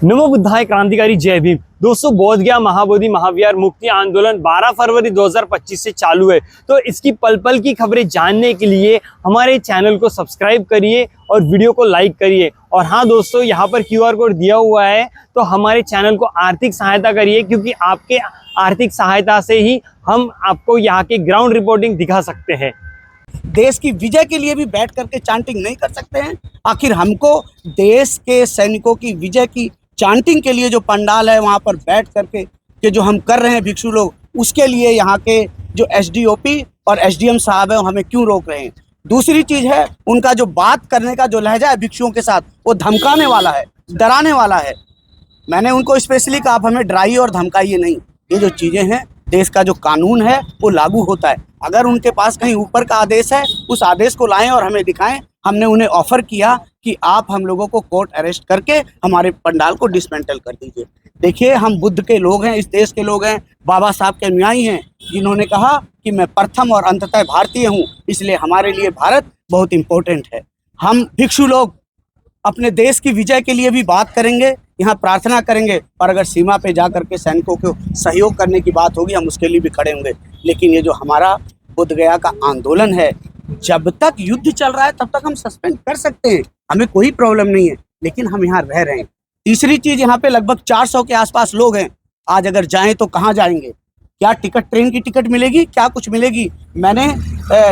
नमो बुद्धाय क्रांतिकारी जय भीम। दोस्तों, बोध गया महाबोधि महाविहार मुक्ति आंदोलन 12 फरवरी 2025 से चालू है। तो इसकी पल पल की खबरें जानने के लिए हमारे चैनल को सब्सक्राइब करिए और वीडियो को लाइक करिए। और हाँ दोस्तों, यहाँ पर QR कोड दिया हुआ है, तो हमारे चैनल को आर्थिक सहायता करिए, क्योंकि आपके आर्थिक सहायता से ही हम आपको यहाँ की ग्राउंड रिपोर्टिंग दिखा सकते हैं। देश की विजय के लिए भी बैठ करके चांटिंग नहीं कर सकते हैं। आखिर हमको देश के सैनिकों की विजय की चांटिंग के लिए जो पंडाल है वहाँ पर बैठ करके के जो हम कर रहे हैं भिक्षु लोग, उसके लिए यहाँ के जो SDOP और SDM साहब है वो हमें क्यों रोक रहे हैं। दूसरी चीज़ है, उनका जो बात करने का जो लहजा है भिक्षुओं के साथ, वो धमकाने वाला है, डराने वाला है। मैंने उनको स्पेशली कहा आप हमें डराइए और धमकाइए नहीं। ये जो चीज़ें हैं, देश का जो कानून है वो लागू होता है। अगर उनके पास कहीं ऊपर का आदेश है, उस आदेश को लाएं और हमें दिखाएं। हमने उन्हें ऑफर किया कि आप हम लोगों को कोर्ट अरेस्ट करके हमारे पंडाल को डिसमेंटल कर दीजिए। देखिए, हम बुद्ध के लोग हैं, इस देश के लोग हैं, बाबा साहब के अनुयायी हैं, जिन्होंने कहा कि मैं प्रथम और अंततः भारतीय हूँ, इसलिए हमारे लिए भारत बहुत इम्पोर्टेंट है। हम भिक्षु लोग अपने देश की विजय के लिए भी बात करेंगे, यहाँ प्रार्थना करेंगे, और अगर सीमा पे जा करके सैनिकों को सहयोग करने की बात होगी, हम उसके लिए भी खड़े होंगे। लेकिन ये जो हमारा बोध गया का आंदोलन है, जब तक युद्ध चल रहा है तब तक हम सस्पेंड कर सकते हैं, हमें कोई प्रॉब्लम नहीं है, लेकिन हम यहाँ रह रहे हैं। तीसरी चीज़, यहाँ पे लगभग 400 के आसपास लोग हैं। आज अगर जाएं तो कहाँ जाएंगे? क्या टिकट, ट्रेन की टिकट मिलेगी? क्या कुछ मिलेगी? मैंने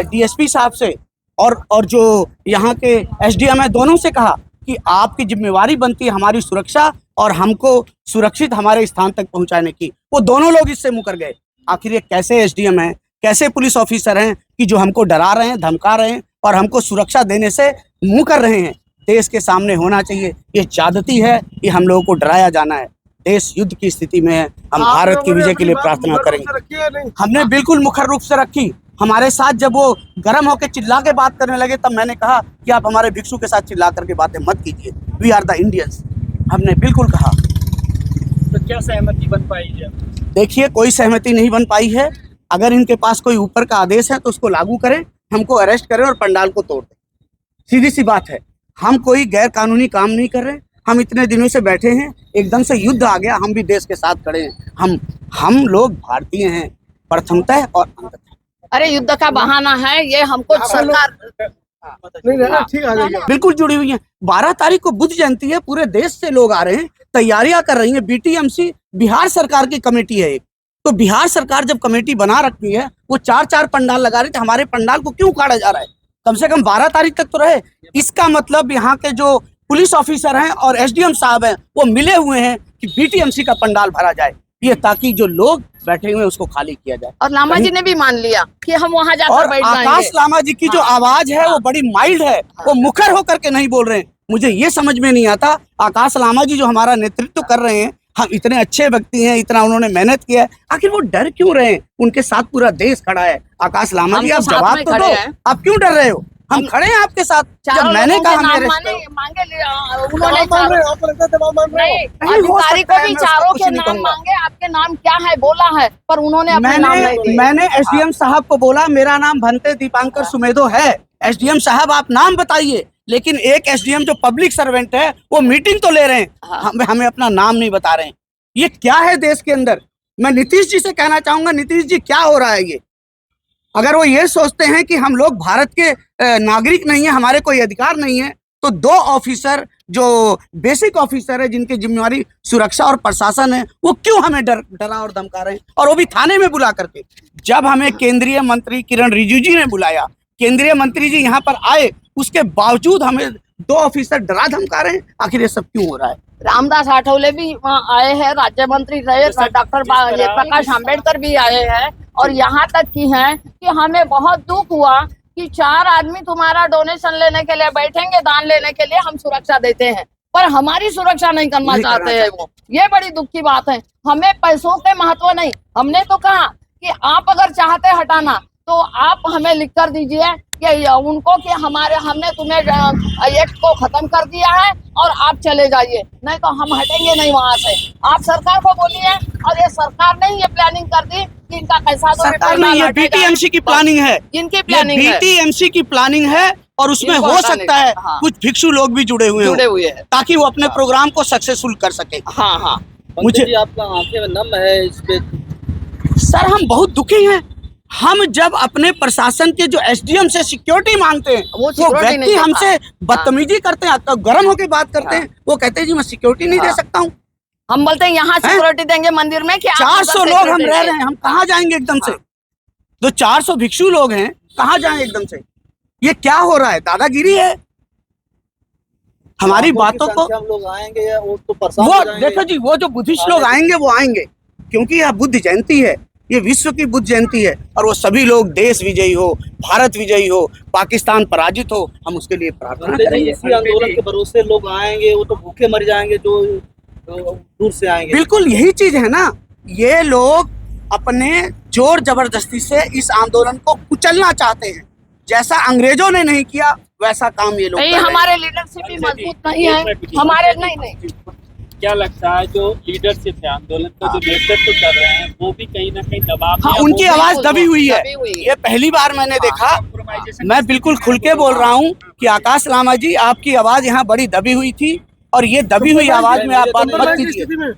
DSP साहब से और जो यहाँ के SDM है, दोनों से कहा कि आपकी जिम्मेवारी बनती है हमारी सुरक्षा और हमको सुरक्षित हमारे स्थान तक पहुँचाने की। वो दोनों लोग इससे मुकर गए। आखिर ये कैसे SDM हैं, कैसे पुलिस ऑफिसर हैं कि जो हमको डरा रहे हैं, धमका रहे हैं और हमको सुरक्षा देने से मुँह कर रहे हैं? देश के सामने होना चाहिए। ये ज्यादती है, ये हम लोगों को डराया जाना है। देश युद्ध की स्थिति में है, हम भारत की विजय के लिए प्रार्थना करेंगे। हमने बिल्कुल मुखर रूप से रखी। हमारे साथ जब वो गर्म होकर चिल्ला के बात करने लगे, तब मैंने कहा कि आप हमारे भिक्षु के साथ चिल्ला करके बातें मत कीजिए, वी आर द इंडियंस, हमने बिल्कुल कहा। तो क्या सहमति बन पाई है? देखिए, कोई सहमति नहीं बन पाई है। अगर इनके पास कोई ऊपर का आदेश है तो उसको लागू करें, हमको अरेस्ट करें और पंडाल को तोड़ दें। सीधी सी बात है, हम कोई गैर कानूनी काम नहीं कर रहे। हम इतने दिनों से बैठे हैं, एकदम से युद्ध आ गया, हम भी देश के साथ खड़े हैं। हम लोग भारतीय हैं, प्रथमतः और अंततः। अरे युद्ध का बहाना है ये, हमको सरकार बिल्कुल जुड़ी हुई है। 12 तारीख को बुद्ध जयंती है, पूरे देश से लोग आ रहे हैं, तैयारियां कर रही हैं। BTMC बिहार सरकार की कमेटी है एक, तो बिहार सरकार जब कमेटी बना रखी है, वो 4-4 पंडाल लगा रही थी। हमारे पंडाल को क्यों उखाड़ा जा रहा है? कम से कम 12 तारीख तक तो रहे। इसका मतलब यहाँ के जो पुलिस ऑफिसर हैं और SDM साहब हैं, वो मिले हुए हैं कि BTMC का पंडाल भरा जाए, ये ताकि जो लोग बैठे हुए हैं उसको खाली किया जाए। और लामा जी ने भी मान लिया कि हम वहाँ जाकर बैठ जाएंगे। आकाश लामा जी की जो आवाज है वो बड़ी माइल्ड है, वो मुखर होकर के नहीं बोल रहे हैं। मुझे ये समझ में नहीं आता, आकाश लामा जी जो हमारा नेतृत्व कर रहे हैं, हम इतने अच्छे व्यक्ति हैं, इतना उन्होंने मेहनत किया है, आखिर वो डर क्यों रहे हैं? उनके साथ पूरा देश खड़ा है। आकाश लामा जी, आप जवाब तो दो, आप क्यों डर रहे हो? हम खड़े हैं आपके साथ। जब मैंने कहा उन्होंने अधिकारी को भी चारों के नाम मांगे, आपके नाम क्या है बोला है, पर उन्होंने अपने नाम नहीं दिए। मैंने SDM साहब को बोला मेरा नाम भंते दीपांकर सुमेधो है। SDM साहब आप नाम बताइए, लेकिन एक SDM जो पब्लिक सर्वेंट है वो मीटिंग तो ले रहे हैं, हमें अपना नाम नहीं बता रहे हैं। ये क्या है देश के अंदर? मैं नीतीश जी से कहना चाहूंगा, नीतीश जी क्या हो रहा है ये? अगर वो ये सोचते हैं कि हम लोग भारत के नागरिक नहीं है, हमारे कोई अधिकार नहीं है, तो 2 ऑफिसर जो बेसिक ऑफिसर है, जिनकी जिम्मेवारी सुरक्षा और प्रशासन है, वो क्यों हमें डरा और धमका रहे हैं? और वो भी थाने में बुला करके। जब हमें केंद्रीय मंत्री किरण रिजिजू जी ने बुलाया, केंद्रीय मंत्री जी यहाँ पर आए, उसके बावजूद हमें 2 ऑफिसर डरा धमका रहे हैं। आखिर ये सब क्यों हो रहा है? रामदास आठवले भी वहाँ आए हैं, राज्य मंत्री रहे, डॉक्टर प्रकाश आम्बेडकर भी आए हैं, और यहाँ तक की है कि हमें बहुत दुख हुआ कि 4 आदमी तुम्हारा डोनेशन लेने के लिए बैठेंगे, दान लेने के लिए, हम सुरक्षा देते हैं, पर हमारी सुरक्षा नहीं करना चाहते हैं वो। ये बड़ी दुख की बात है। हमें पैसों के महत्व नहीं, हमने तो कहा कि आप अगर चाहते हटाना तो आप हमें लिख कर दीजिए कि उनको कि हमने तुम्हें एक्ट को खत्म कर दिया है और आप चले जाइए, नहीं तो हम हटेंगे नहीं वहाँ से। आप सरकार को बोलिए, और ये सरकार ने ये प्लानिंग कर दी कि इनका कैसा सरकार नहीं, ये BTMC की प्लानिंग है, इनकी प्लानिंग है, BTMC की प्लानिंग है और उसमें इनको हो हटाने सकता है का, हाँ। कुछ भिक्षु लोग भी जुड़े हुए जुड़े हों, हुए हैं। ताकि वो अपने प्रोग्राम को सक्सेसफुल कर सके। हाँ हाँ मुझे जी आपका आंखें में नम है इस पे। सर हम बहुत दुखी हैं। हम जब अपने प्रशासन के जो एसडीएम से सिक्योरिटी मांगते हैं, वो वो सिक्योरिटी व्यक्ति नहीं देता। हमसे बदतमीजी करते हैं, गर्म होकर बात करते हैं। वो कहते हैं जी मैं सिक्योरिटी नहीं दे हाँ। सकता हूँ। हम बोलते हैं यहाँ सिक्योरिटी देंगे मंदिर में कि आप 400 उधर लोग हम security रह देंगे। रहे हैं, हम कहाँ जाएंगे एकदम से? जो 400 भिक्षु लोग हैं, कहाँ जाएं एकदम से? ये क्या हो रहा है? दादागिरी है। हमारी बातों को हम लोग आएंगे या वो तो परेशान वो हो जाएंगे। देखो जी, वो जो बुद्धिस्ट लोग आएंगे वो आएंगे, क्योंकि यह बुद्ध जयंती है, ये विश्व की बुद्ध जयंती है। और वो सभी लोग देश विजयी हो, भारत विजयी हो, पाकिस्तान पराजित हो, हम उसके लिए प्रार्थना पंडित जी, करेंगे। इसी आंदोलन के भरोसे लोग आएंगे, वो तो भूखे मर जाएंगे जो दूर से आएंगे। बिल्कुल यही चीज है ना। ये लोग अपने जोर जबरदस्ती से इस आंदोलन को कुचलना चाहते हैं। जैसा अंग्रेजों ने नहीं किया वैसा काम ये लोग नहीं, कर रहे हैं। हमारे लीडरशिप भी मजबूत नहीं है। हमारे नहीं क्या लगता है जो लीडरशिप है आंदोलन का जो नेतृत्व कर रहे हैं वो भी कहीं ना कहीं दबाव हाँ, में उनकी वो भी आवाज बिल्कुल दबी हुई है। दबी हुई है। ये पहली बार मैंने देखा। compromisation मैं बिल्कुल खुल के बोल रहा हूँ कि आकाश लामा जी, आपकी आवाज यहाँ बड़ी दबी हुई थी, और ये दबी हुई आवाज में आप बात मत कीजिए।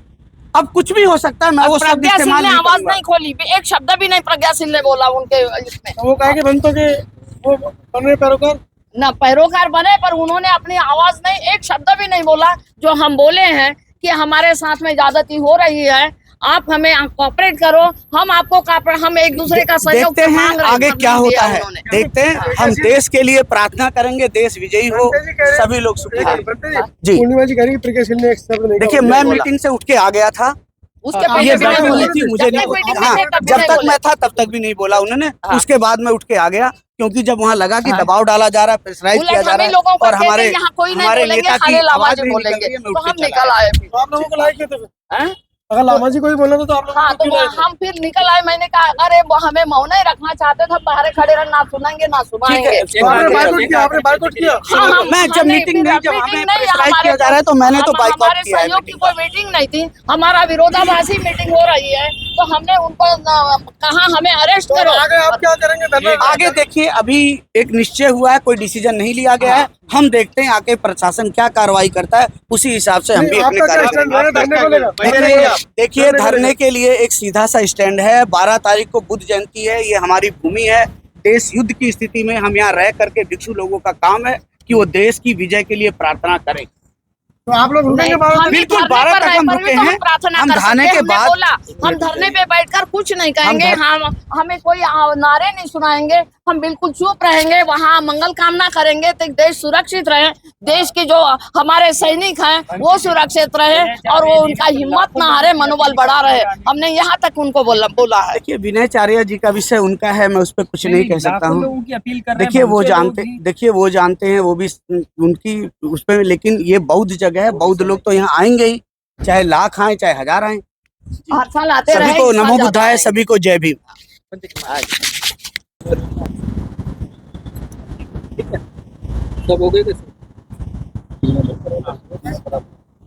अब कुछ भी हो सकता है, मैं वो शब्द प्रज्ञा सिंह इस्तेमाल ने नहीं आवाज करूंगा। नहीं खोली, एक शब्द भी नहीं प्रज्ञा सिंह ने बोला उनके इसमें। वो कहा कि बनतो के वो बन रहे पैरोकार न पैरोकार बने, पर उन्होंने अपनी आवाज नहीं, एक शब्द भी नहीं बोला। जो हम बोले हैं कि हमारे साथ में ज्यादती हो रही है, आप हमें कॉपरेट करो, हम आपको हम एक दूसरे का सहयोग देखते हैं मांग रहे हैं, आगे सब क्या नहीं होता दिया है। उन्होंने। देखते हैं, हम देश के लिए प्रार्थना करेंगे, देश विजयी हो, सभी लोग सुखी रहें। जी पूर्णिमा जी कह रही प्रज्ञा सिंह ने एक शब्द नहीं देखिए, मैं मीटिंग से उठ के आ गया था। उसके ये पहले भी बैठी नहीं हुई बोले। थी, मुझे जब नहीं तक मीटिंग हाँ, में थे, तब भी जब नहीं तक बोले। मैं था तब तक भी नहीं बोला उन्होंने। हाँ। उसके बाद मैं उठ के आ गया, क्योंकि जब वहाँ लगा कि दबाव डाला जा रहा है, प्रेशराइज उलट किया जा हम रहा ही है, लोगों को और कहते हमारे हैं, यहाँ कोई नहीं हमारे बोलेंगे, नेता की खाली लामा आवाज जी नहीं निकल बोलेंगे, रही है, मैं तो उठ के हम चला निकल आया। आए फिर। तो आप लोगों को लाइक किए थे हैं? अगर लामा जी को भी बोला तो आप लोग हाँ, तो हम फिर निकल आए। मैंने कहा अरे वो हमें मौन ही रखना चाहते थे, बाहर खड़े रहना, ना सुनेंगे ना सुनाएंगे। आपने बायकॉट किया हाँ, मैं जब हमने मीटिंग फिर नहीं, जब मीटिंग हमें नहीं, प्रेशराइज हमारे किया जा रहा है, तो मैंने तो बाइकआउट हमारे किया है सहयोग की मीटिंग कोई मीटिंग नहीं थी, हमारा विरोधाभासी मीटिंग हो रही है, तो हमने उनको कहा हमें अरेस्ट करो। आगे आप क्या करेंगे धरना? आगे देखिए, अभी एक निश्चय हुआ है, कोई डिसीजन नहीं लिया गया है। हम देखते हैं आगे प्रशासन क्या कार्रवाई करता है, उसी हिसाब से हम भी अपने आपका क्या कार्य स्टैंड करेंगे। है धरने को लेकर? देखिए, धरने के लिए एक सीधा सा स्टैंड है। 12 तारीख को बुद्ध जयंती है, ये हमारी भूमि है। देश युद्ध की स्थिति में हम यहाँ रह करके भिक्षु लोगों का काम है कि वो देश की विजय के लिए प्रार्थना करें। तो आप लोग रुकेंगे नहीं, बारह हम बिल्कुल, धरने 12 पर तक रहे, हम पर रुके भी तो हैं। हम प्रार्थना हम कर धरने सकते हैं। के हमने बाद- बोला हम धरने पे बैठकर कुछ नहीं कहेंगे, हम हमें कोई नारे नहीं सुनाएंगे, हम बिल्कुल चुप रहेंगे, वहाँ मंगल कामना करेंगे तो देश सुरक्षित रहे, देश के जो हमारे सैनिक हैं वो सुरक्षित रहे, और वो उनका हिम्मत ना हारे, मनोबल बढ़ा रहे। हमने यहाँ तक उनको बोला है। देखिए, विनय चारिया जी का विषय उनका है, मैं उस पर कुछ नहीं कह सकता हूँ। लोगों की अपील कर रहे हैं, देखिए, वो बहुते जानते लोग भी- देखिए वो जानते हैं, वो भी उनकी उस पे। लेकिन ये बौद्ध जगह है, बौद्ध लोग तो यहाँ आएंगे ही, चाहे लाख आए चाहे हजार आए। हर साल आते रहे, सभी को इस साल नमो ज्यादा बुद्धाय, आएंगे। सभी को जय भीम। सब हो गए थे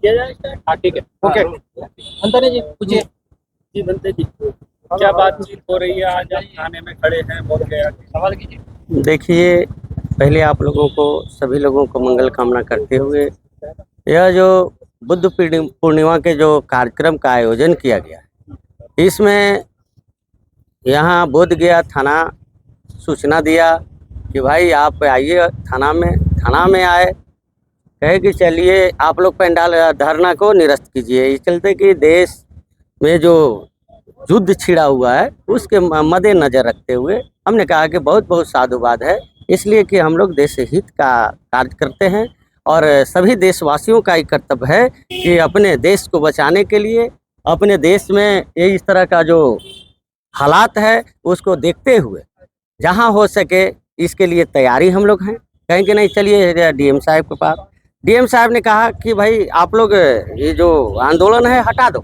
किया जाए start? हाँ, ठीक है ओके। अंतरे जी पूछिए। जी बनते जी, क्या बातचीत हो रही है? आज आप थाने में खड़े हैं, बोल गए सवाल कीजिए। देखिए, पहले आप लोगों को, सभी लोगों को मंगल कामना करते हुए, यह जो बुद्ध पूर्णिमा के जो कार्यक्रम का आयोजन किया गया है, इसमें यहाँ बोध गया थाना सूचना दिया कि भाई आप आइए थाना में आए, कहे कि चलिए आप लोग पंडाल धरना को निरस्त कीजिए। इस चलते कि देश में जो युद्ध छिड़ा हुआ है उसके मद्देनजर रखते हुए हमने कहा कि बहुत बहुत साधुवाद है, इसलिए कि हम लोग देश हित का कार्य करते हैं, और सभी देशवासियों का ही कर्तव्य है कि अपने देश को बचाने के लिए, अपने देश में ये इस तरह का जो हालात है उसको देखते हुए जहां हो सके इसके लिए तैयारी हम लोग हैं। कहें कि नहीं, चलिए डीएम साहब के पास। डीएम साहब ने कहा कि भाई आप लोग ये जो आंदोलन है हटा दो।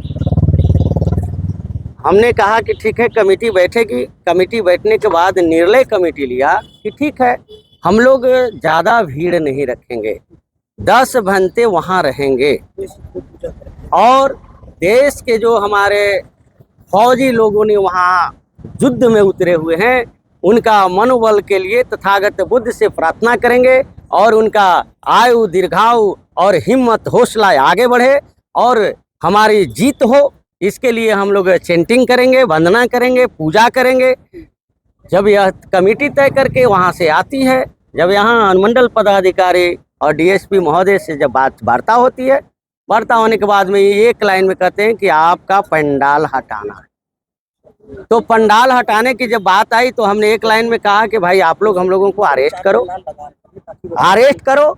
हमने कहा कि ठीक है, कमेटी बैठेगी। कमेटी बैठने के बाद निर्णय कमेटी लिया कि ठीक है, हम लोग ज़्यादा भीड़ नहीं रखेंगे, 10 घंटे वहाँ रहेंगे, और देश के जो हमारे फौजी लोगों ने वहाँ युद्ध में उतरे हुए हैं उनका मनोबल के लिए तथागत बुद्ध से प्रार्थना करेंगे और उनका आयु दीर्घायु और हिम्मत हौसला आगे बढ़े और हमारी जीत हो। इसके लिए हम लोग चैंटिंग करेंगे, वंदना करेंगे, पूजा करेंगे। जब यह कमेटी तय करके वहाँ से आती है, जब यहाँ अनुमंडल पदाधिकारी और डीएसपी महोदय से जब वार्ता होती है, वार्ता होने के बाद में ये एक लाइन में कहते हैं कि आपका पंडाल हटाना है। तो पंडाल हटाने की जब बात आई तो हमने एक लाइन में कहा कि भाई आप लोग हम लोगों को अरेस्ट करो,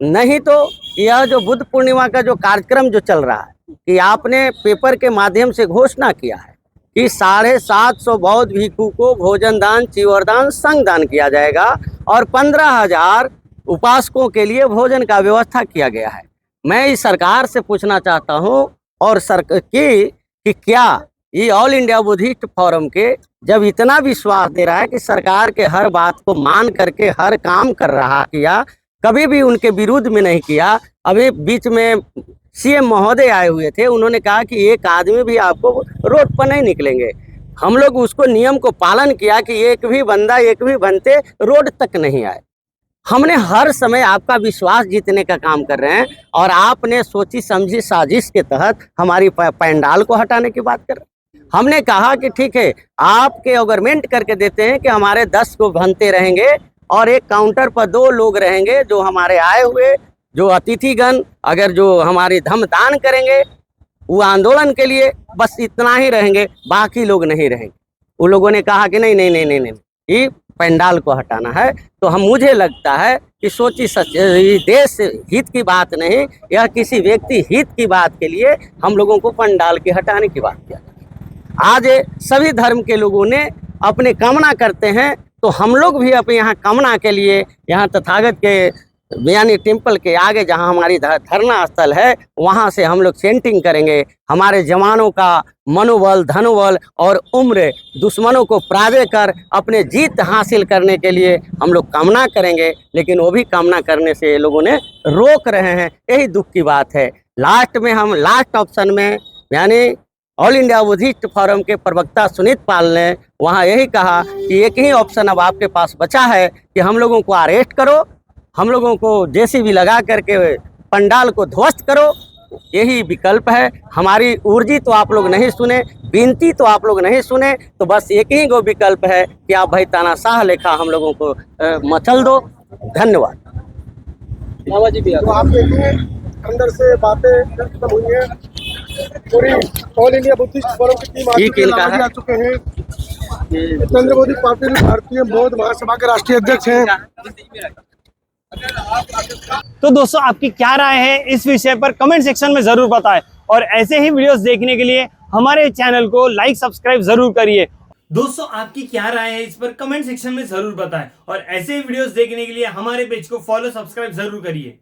नहीं तो यह जो बुद्ध पूर्णिमा का जो कार्यक्रम जो चल रहा है कि आपने पेपर के माध्यम से घोषणा किया है कि 750 बौद्ध भिक्षु को भोजन दान, चीवर दान, संग दान किया जाएगा और 15,000 उपासकों के लिए भोजन का व्यवस्था किया गया है। मैं इस सरकार से पूछना चाहता हूं और कि क्या ये ऑल इंडिया बुद्धिस्ट फोरम के जब इतना विश्वास दे रहा है कि सरकार के हर बात को मान करके हर काम कर रहा किया, कभी भी उनके विरुद्ध में नहीं किया। अभी बीच में सीएम महोदय आए हुए थे, उन्होंने कहा कि एक आदमी भी आपको रोड पर नहीं निकलेंगे। हम लोग उसको नियम को पालन किया कि एक भी बंदा, एक भी बनते रोड तक नहीं आए। हमने हर समय आपका विश्वास जीतने का काम कर रहे हैं और आपने सोची समझी साजिश के तहत हमारी पंडाल को हटाने की बात कर रहे हैं। हमने कहा कि ठीक है, आपके अग्रीमेंट करके देते हैं कि हमारे 10 को बनते रहेंगे और एक काउंटर पर 2 लोग रहेंगे जो हमारे आए हुए जो अतिथिगण अगर जो हमारी धम दान करेंगे वो आंदोलन के लिए बस इतना ही रहेंगे, बाकी लोग नहीं रहेंगे। उन लोगों ने कहा कि नहीं, ये पंडाल को हटाना है। तो मुझे लगता है कि सोची सच्ची देश हित की बात नहीं, यह किसी व्यक्ति हित की बात के लिए हम लोगों को पंडाल के हटाने की बात किया। आज सभी धर्म के लोगों ने अपने कामना करते हैं, तो हम लोग भी अपने यहाँ कामना के लिए यहाँ तथागत के यानी टेम्पल के आगे जहाँ हमारी धरना स्थल है वहाँ से हम लोग चैंटिंग करेंगे। हमारे जवानों का मनोबल, धनोबल और उम्र दुश्मनों को पराजय कर अपने जीत हासिल करने के लिए हम लोग कामना करेंगे, लेकिन वो भी कामना करने से ये लोगों ने रोक रहे हैं। यही दुख की बात है। लास्ट में हम लास्ट ऑप्शन में यानी ऑल इंडिया बुद्धिस्ट फोरम के प्रवक्ता सुनीत पाल ने वहाँ यही कहा कि एक ही ऑप्शन अब आपके पास बचा है कि हम लोगों को अरेस्ट करो, हम लोगों को जेसीबी लगा करके पंडाल को ध्वस्त करो। यही विकल्प है। हमारी urजी तो आप लोग नहीं सुने, विनती तो आप लोग नहीं सुने, तो बस एक ही गो विकल्प है कि आप भाई तानाशाह लेखा हम लोगों को मचल दो। धन्यवाद। तो आप देखिए अंदर से बातें खत्म हुई है। पूरी ऑल इंडिया बुद्धिस्ट फोरम की टीम आ चुके हैं। नरेंद्र मोदी पाटिल भारतीय बौद्ध महासभा के राष्ट्रीय अध्यक्ष हैं। तो दोस्तों आपकी क्या राय है इस विषय पर कमेंट सेक्शन में जरूर बताएं और ऐसे ही वीडियोस देखने के लिए हमारे चैनल को लाइक सब्सक्राइब जरूर करिए। दोस्तों आपकी क्या राय है इस पर कमेंट सेक्शन में जरूर बताएं और ऐसे ही वीडियोस देखने के लिए हमारे पेज को फॉलो सब्सक्राइब जरूर करिए।